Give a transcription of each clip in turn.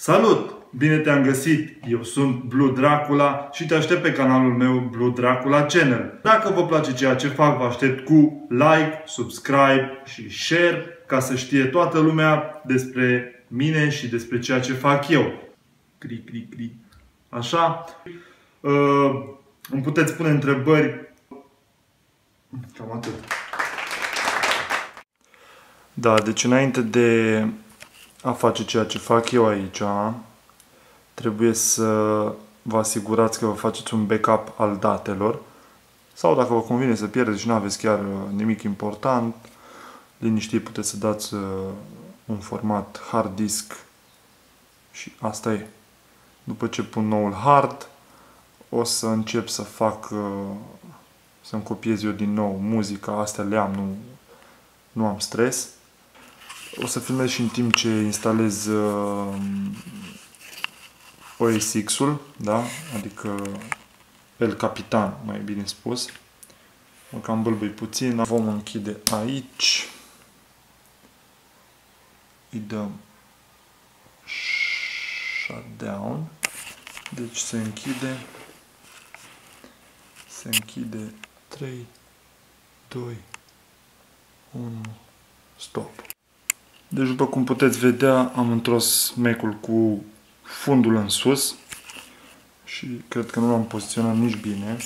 Salut! Bine te-am găsit! Eu sunt Blue Dracula și te aștept pe canalul meu Blue Dracula Channel. Dacă vă place ceea ce fac, vă aștept cu like, subscribe și share ca să știe toată lumea despre mine și despre ceea ce fac eu. Cri, cri, cri. Așa. Îmi puteți pune întrebări. Cam atât. Da, deci înainte de a face ceea ce fac eu aici, trebuie să vă asigurați că vă faceți un backup al datelor. Sau dacă vă convine să pierdeți și nu aveți chiar nimic important, liniștit, puteți să dați un format hard disk și asta e. După ce pun noul hard, o să încep să fac, să-mi copiez eu din nou muzica, astea le am, nu am stres. O să filmez și în timp ce instalez OS X-ul, da? Adică El Capitan, mai bine spus. Mă cam bâlbâi puțin. Vom închide aici. Îi dăm shutdown. Deci se închide. Se închide 3, 2, 1, stop. Deci, după cum puteți vedea, am întors Mac-ul cu fundul în sus și cred că nu l-am poziționat nici bine.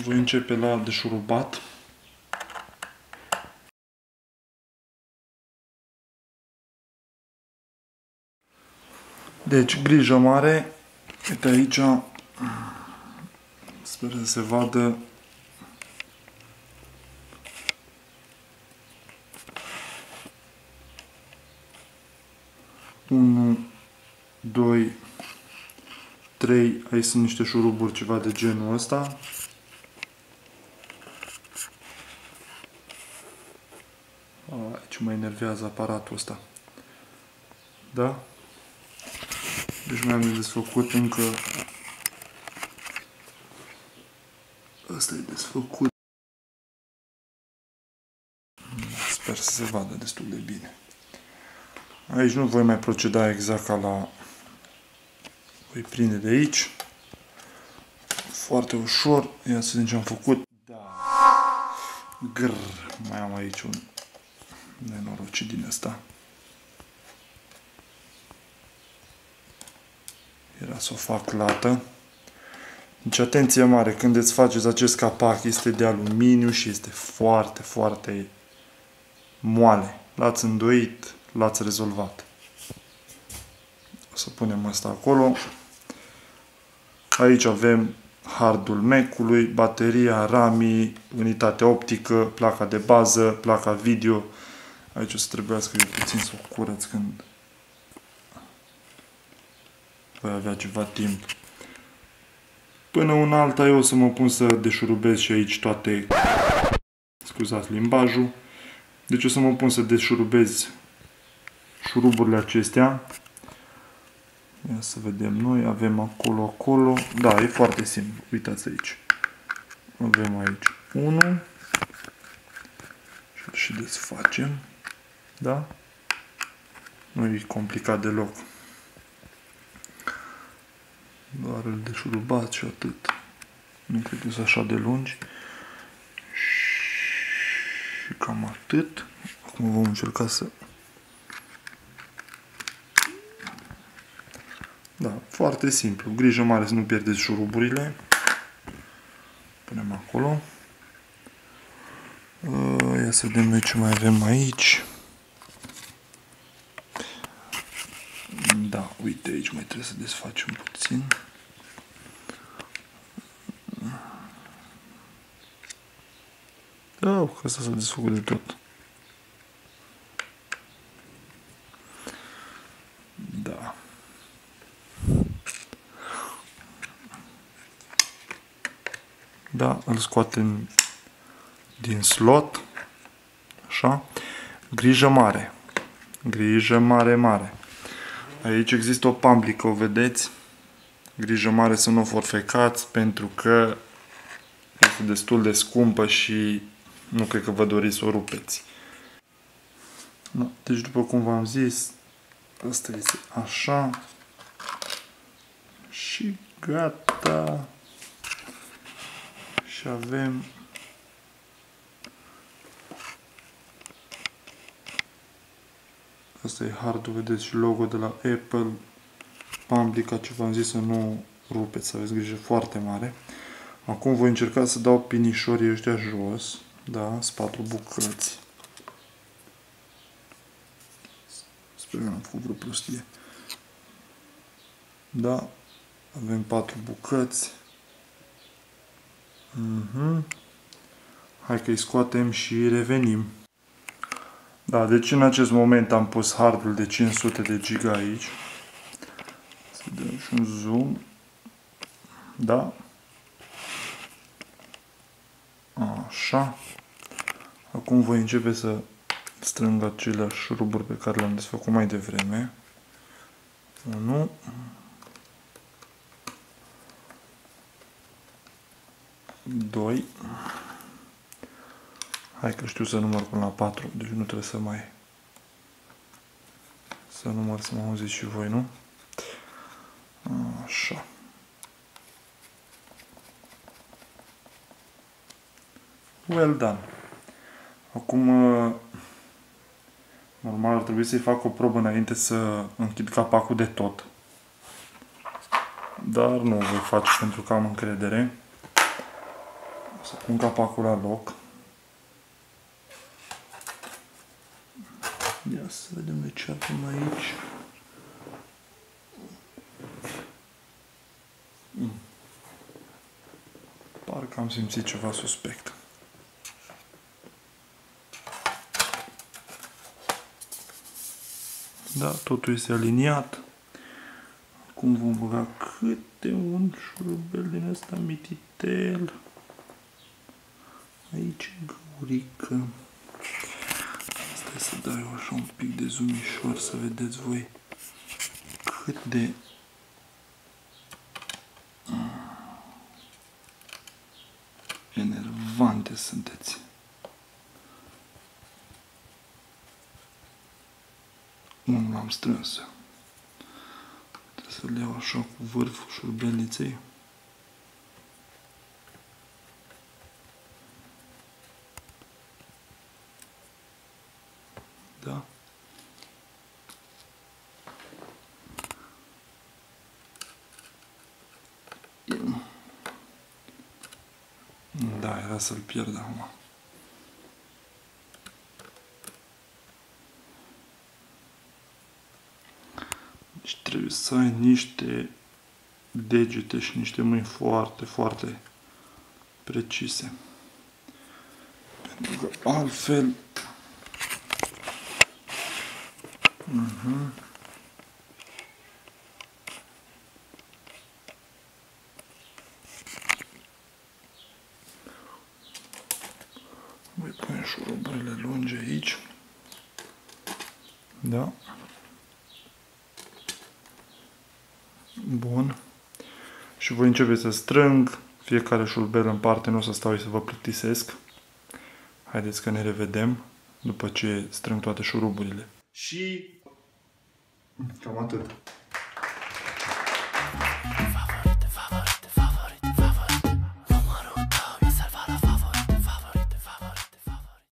Voi începe la deșurubat. Deci, grijă mare. Uite aici, sper să se vadă. Unu, 2, 3, aici sunt niște șuruburi, ceva de genul ăsta. Aici mă enervează aparatul ăsta. Da? Deci mai am de desfăcut încă. Ăsta e desfăcut. Sper să se vadă destul de bine. Aici nu voi mai proceda exact ca la... Voi prinde de aici. Foarte ușor. Ia să vedem ce am făcut. Da. Mai am aici un nenorocit din ăsta. Era să o fac lată. Deci atenție mare, când îți faceți acest capac, este de aluminiu și este foarte, foarte moale. L-ați îndoit, l-ați rezolvat. O să punem asta acolo. Aici avem hardul Mac-ului, bateria, RAM-ii, unitatea optică, placa de bază, placa video. Aici o să trebuiască eu puțin să o curăț când voi avea ceva timp. Până una alta eu o să mă pun să deșurubez și aici toate, scuzați limbajul. Deci o să mă pun să deșurubez șuruburile acestea. Ia să vedem noi, avem acolo. Da, e foarte simplu. Uitați aici. Avem aici 1 și desfacem. Da? Nu e complicat deloc. Doar îl deșurubați și atât. Nu cred că sunt așa de lungi. Și cam atât. Acum vom încerca să... Da, foarte simplu. Grijă mare să nu pierdeți șuruburile. Punem acolo. Ia să vedem noi ce mai avem aici. Da, uite, aici mai trebuie să desfacem puțin. Da, că asta s-a desfăcut de tot. Da. Da, îl scoatem din slot. Așa. Grijă mare. Grijă mare, mare. Aici există o pamblică, o vedeți? Grijă mare să nu o forfecați, pentru că este destul de scumpă și nu cred că vă doriți să o rupeți. Da, deci după cum v-am zis, asta este așa. Și gata. Și avem asta e hardul, vedeți, și logo de la Apple. Publica, ce v-am zis, să nu rupeți, să aveți grijă foarte mare. Acum voi încerca să dau pinișorii ăștia jos. Da, sunt 4 bucăți. Sper că n-am făcut vreo prostie. Da, avem 4 bucăți. Hai că îi scoatem și revenim. Da, deci în acest moment am pus hardul de 500 de giga aici. Să dăm și un zoom. Da. Așa. Acum voi începe să strâng aceleași șuruburi pe care le-am desfăcut mai devreme. 1. 2. Hai că știu să număr până la 4, deci nu trebuie să mai... Să număr, să mă auziți și voi, nu? Așa. Well done. Acum, normal ar trebui să-i fac o probă înainte să închid capacul de tot. Dar nu o voi face pentru că am încredere. O să pun capacul la loc. Ia să vedem de ce avem aici. Parcă am simțit ceva suspect. Da, totul este aliniat. Acum vom băga câte un șurubel din ăsta mititel. Aici e găurică. Stai să dau eu așa un pic de zoomișor să vedeți voi cât de enervante sunteți. Nu l-am strâns. Trebuie să le iau așa cu vârful șurubelniței. Da. Da, era să-l pierd acum. Deci trebuie să ai niște degete și niște mâini foarte, foarte precise. Pentru că altfel... Voi pune șurubele lungi aici. Da. Bun. Și voi începe să strâng fiecare șurubel în parte, nu o să stau și să vă plictisesc. Haideți că ne revedem după ce strâng toate șuruburile. Și cam atât.